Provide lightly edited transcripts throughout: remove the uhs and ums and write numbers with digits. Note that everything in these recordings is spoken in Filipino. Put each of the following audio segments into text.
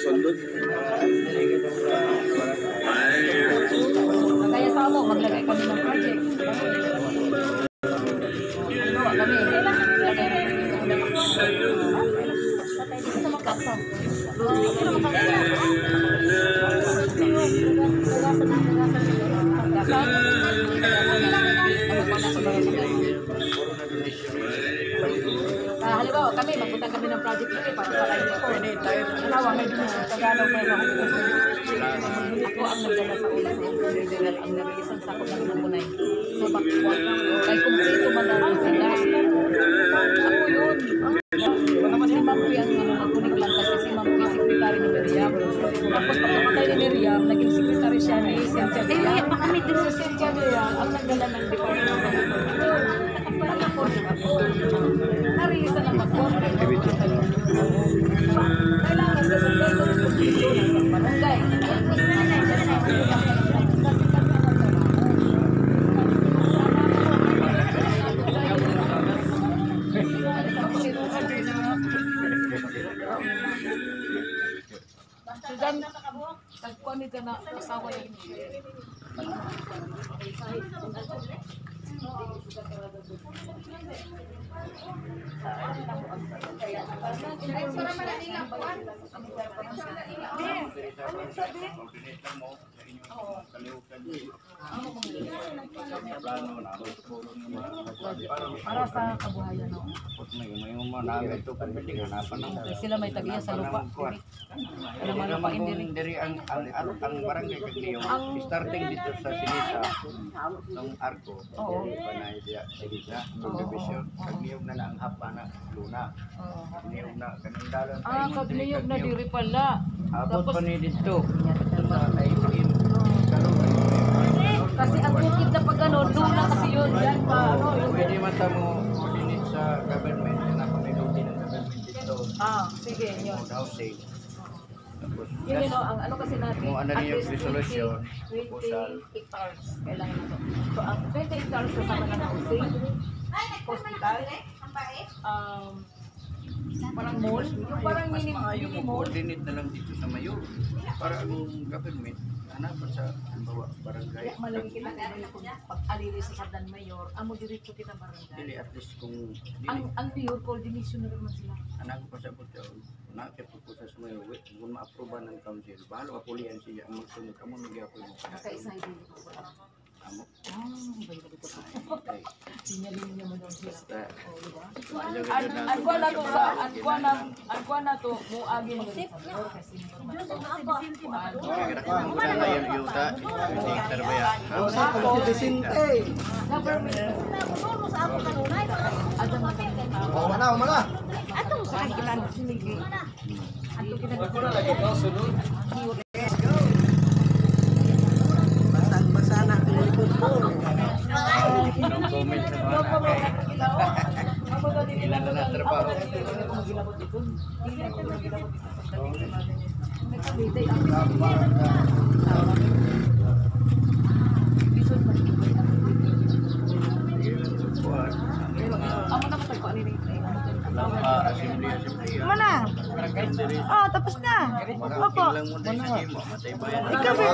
sundot. Kaya sa mo, maglagay kami ng project. Halimbawa kami, lagay halimbawa kami, magpunta kami ng project nito para sa kanya ko. Halimbawa, may Tagalog may ako ang nagdala sa una sa general ang nare-isang sako ng lumunay. So, kay kumplito man lang sila. Ako yun. Si Ma'am P ang nagkunik lang kasi si Ma'am P secretary ni Miriam. Tapos pagkamatay ni Miriam, naging secretary siya ni Cynthia Villa. So, Cynthia Villa ang nagdala ng department ng narisa ng passport. Kailangan ng barangay. Sudan, tagpuan nito na asawa yun. Para sa kabuhayan, no? Sila may tagiya sa lupa. Dari ang barangay kagniyo starting dito sa Sinisa ng Arco. Panay dia Sinisa, subdivision. Kagniyog na ang hapa na Luna. Kagniyog na kanang dalan. Kagniyog na diri pala. Abot pa ni dito. Sa Airin. Kasi ang bukid na pag ano, Luna kasi yun. Yan pa, ano yun. Pwede mata mo coordinate sa government na pamiluti ng government dito. Sige, yun. Housing. Yun yun, ang ano kasi natin, kung ano at yung least resolution, 20 hectares kailangan na to. So, ang 20 hectares kasama ng housing, hospital, parang mall, yung parang mini mall. Coordinate na lang dito sa mayor para ang government hanapan sa barangay. Kaya malagi kita kung pag-alili sa Sadan Mayor, amo diretso kita barangay. Dili at least kung ang mayor coordination na naman sila. anak ko sa buto na po sa mayor kung ma-approve ng council bahala pulian siya ang magsunod kamo nagyapon mo Kakaisa din ko. amo Bayo dito. Sinyalin niya mo doon sila. Oh, di ba? Agwa na to sa agwa na to mo agi mo kasi ngayon yuta hindi terbaya Mana. Atong sa kita sinigi. Ato kita Lagi kau sunod. Basang-basa na ang likod ko. no comment sa mga ilan na trabaho Mana? Oh, tapos na. Opo. Ikaw ba?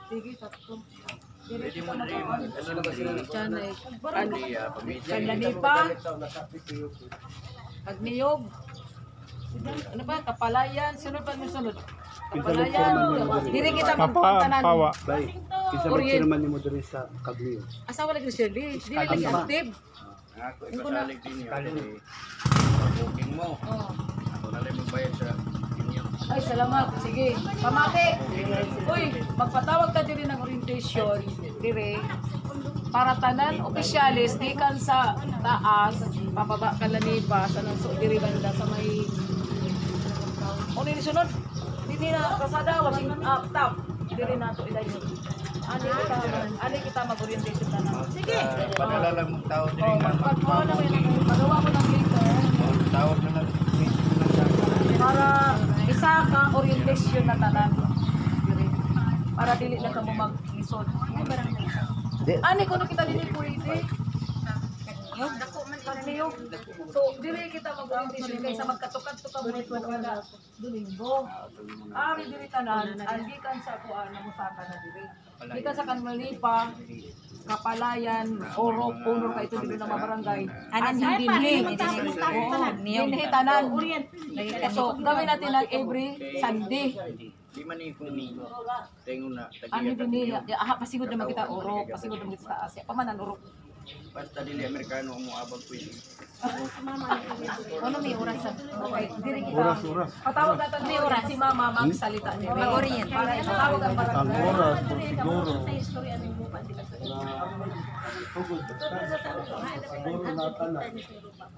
Sige, tatlo. Pwede mo rin ano na ba sila Chanay. pamilya Kanlanipa. Agniyog. Ano ba? Kapalayan. Sunod pa yung sunod. Kapalayan. Dili kita magpuntanan. Isa ba naman ni mo diri sa Kagniyo? Asawa lagi siya. Dili lagi active. ako ipasalig din yun booking mo ako na lang magbayad sa inyo. Ay, salamat. Sige. Pamati. Uy, magpatawag ka diri ng orientation. Dire. Para tanan opisyalis gikan sa taas, pababa Kanlanipa sa nang so diri banda sa may Ano ni sunod? Dili na kasada wasing up top. Diri nato idayon. Ani kita mag-orientation tanan. Sige. Padala lang mong tao diri nga. Pagkuha na may magawa ko ng later. Tao na lang Para isa ka orientation na tanan. Para dili na ka mo mag-isod. Ani ko kita dili pwede. Yung dako man Kagniyo. So dili kita mag-orientation kaysa magkatukad-tukad mo ito kada Domingo. Ari diri tanan, gikan sa kuan na musaka na diri. Gikan sa Kanmalipa, Kapalayan, Oro, Punor ka ito dito na mga barangay. Anan yung Dinhi tanan. So gawin natin ng every Sunday. Di man ni kung tengo na Ano tagiya din pasigod naman kita Oro, pasigod naman kita sa Asia. Pamanan Oro. basta dili Amerikano mo abag pwede. Ano may oras sa okay, diri kita. Oras. Patawag natin may oras si Mama magsalita ni Mag-orient. Para matawag ang Ang barangay. oras, siguro. Siguro natin na.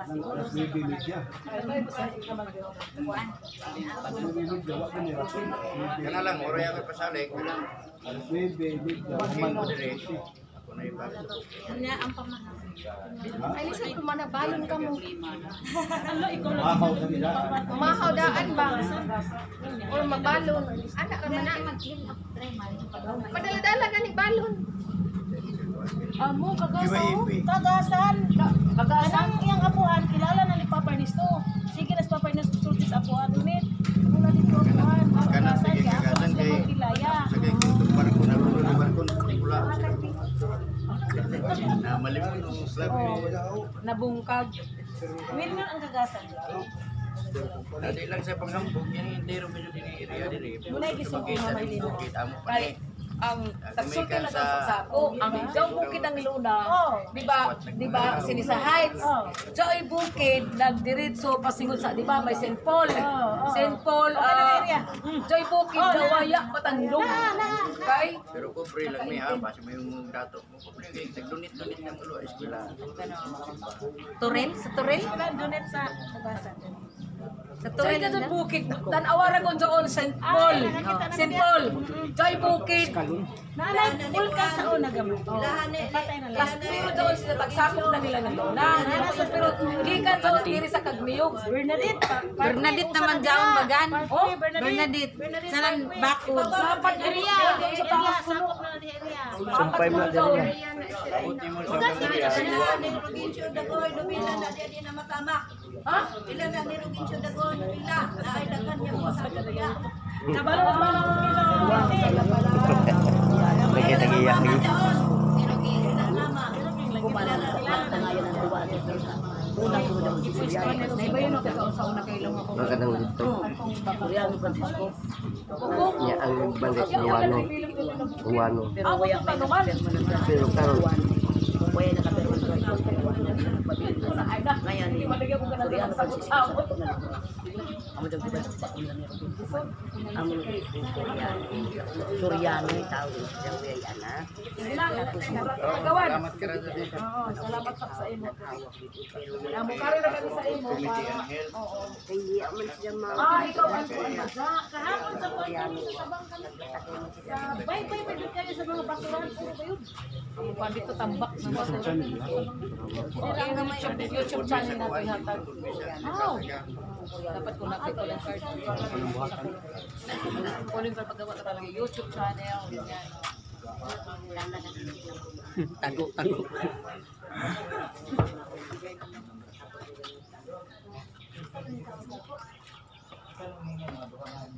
Nang alas 9 media. Kana lang oro ya pasalik. Alas 9 media. Ako dire. Ako na iba. Ay, listen, kung manabalon ka mo. Mahaw sa nila. Mahaw daan ba? Or mabalon. Anak ka man na. Padala-dala ka ni balon. Amo kagasan. Kagasan. Anang iyang apuan, kilala na ni Papa Ernesto. Sige na si Papa Ernesto sultis apuan. Unit, mula dito apuan. Kana sige Kaya ako kagasan sila kay magkilaya. sige kung barko na lulo na barko pula. Na malimon ng slab. Nabungkag. Wilmer ang kagasan. Dali lang sa panghambog yan entero medyo dinhi area dire. Wala gisog ko na mailino. Kita mo pa Kay ang tagsulti na sa sako, ang Joy Bukid ng Luna, Oh. di ba, Sinisa Heights, Joy Bukid, nagdiritso, pasingod sa, di ba, may St. Paul, St. Paul, Joy Bukid, Gawaya, Patandong, kay, pero ko free lang may ha base mo yung dato mo ko free kay tagdunit-dunit ng ulo eskwela. Turel? Sa Turel? Donate sa kagasan. Sa Joy Turel ka na? doon Bukid, tanawara ko doon, St. Paul, St. Paul, Joy Bukid, Nanay, vulkan sa una gamot. Patay na lang. pero doon sila, tagsapok na nila ng Luna, pero gikan doon, diri sa Kagmiyog, Bernadette. Bernadette naman dyan bagan. Oh, Bernadette. Sanan bakod. dapat Area. diri sa Area. taas Sakop na na di area. Sumpay mo na dyan. Buti mo sa area. Nagkitagiyak lagi. Naiba yun ako sa una kay Long ako. Magandang dito. Niya ang bangkit Uwano. Uwano. Ako sa tanungan. Pero karon Ay na, malagyan ko ka na ng sabot-sabot. Suryano ni tao yang way ana. Gawan. Salamat ka ra sa dito. Oo, salamat sa imo. Amo kare na kami sa imo Committee para. on Health. Oo. Kaya man siya Ikaw ang kuwan ba? Kahapon sa Puerto sa bangkan. Bay-bay pa dito kayo sa mga basurahan. Puro ba yun? Ang kuwan dito tambak na mo. YouTube channel natin hatag. Dapat ko nakita lang card. Kunin pa paggawa ka talaga YouTube channel. Ganyan. tago.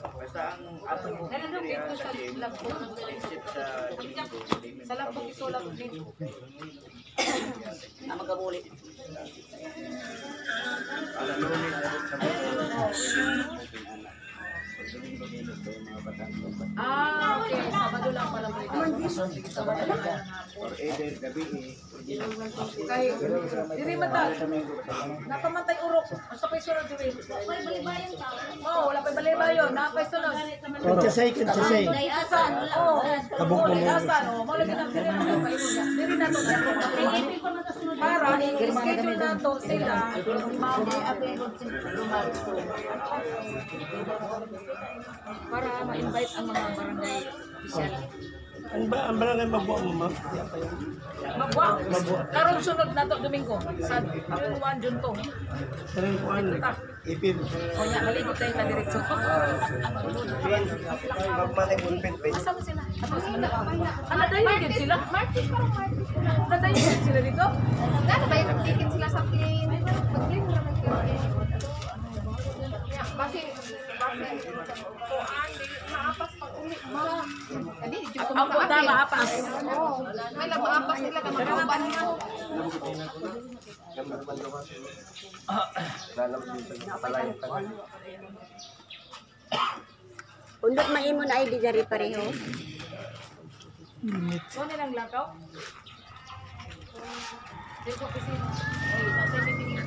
Basta ang ato mo Dito sa lagbog. isip sa Domingo. Sa lagbog isulat din. Ala Lunes abot sa mga Domingo nilo ko yung mga batang Okay. Sabado lang pala mo ito. Sabado lang. or either gabi Kay, diri mata. Napamatay urok. Basta pa isunod diri. Oo, wala pa balibayon. Napay sunod. Kintsasay. Asan? Oo. Asan? Oo, mo lagi na diri na to painuna. Diri na to. Para schedule na to sila. Para ma-invite ang mga barangay official. Ang barangay mabuang mo, ma'am? Mabwa. Karon sunod na to Domingo. Sa June 1, June 2. Sarang kuhan. Ipin. O nya, maligot tayo na diretso. Asa mo sila? Tapos mo na. Ano tayo din sila? Martis parang Martis. Ano tayo din sila dito? Gano'n ba yung ticket sila sa plane? Maapas pag uli mo. Kani di ko Ang puta maapas. Oo. May maapas nila ka magkauban mo. Undot maimo na ay di diri pareho. So nilang lakaw. Dito kasi ay nasa meeting.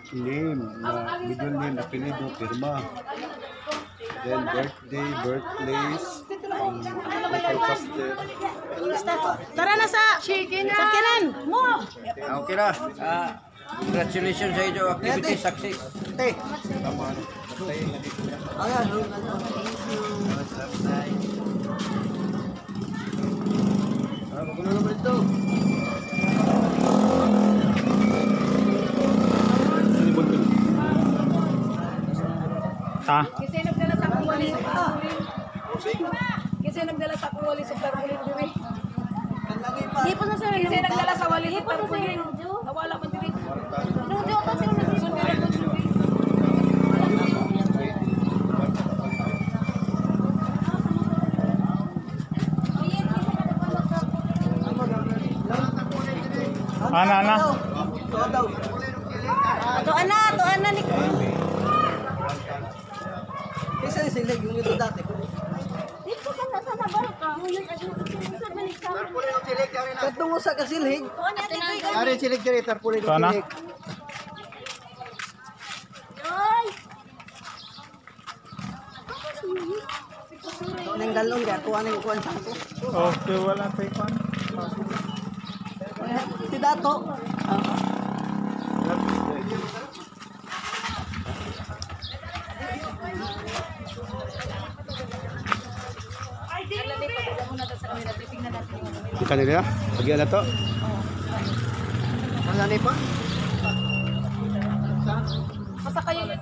Name, na middle name, apelido, pirma. Then birthday, birthplace, local custom. Tara na sa sakyanan mo. Okay na. Congratulations sa inyo. Activity success. Kasi nagdala sa akong wali sa tarpulin. Kasi nagdala sa akong wali sa tarpulin diri. Hipo na sa Kasi nagdala sa wali sa tarpulin. Nawala man diri. Nudo to sila na So nila to diri. Ana. to ana ni. Dito ka na sa nabar ka. Ngayon sa balik ka. Katungo sa kasilhig. Tuan na dito. Ari silig diri tarpulin Ito na. Ay. Nang dalong ga tuwa ning kuan sa ako. Okay, wala tayo pan. Si Dato. Kanila? Lagyan na to? Wala na pa? Basta kayo yun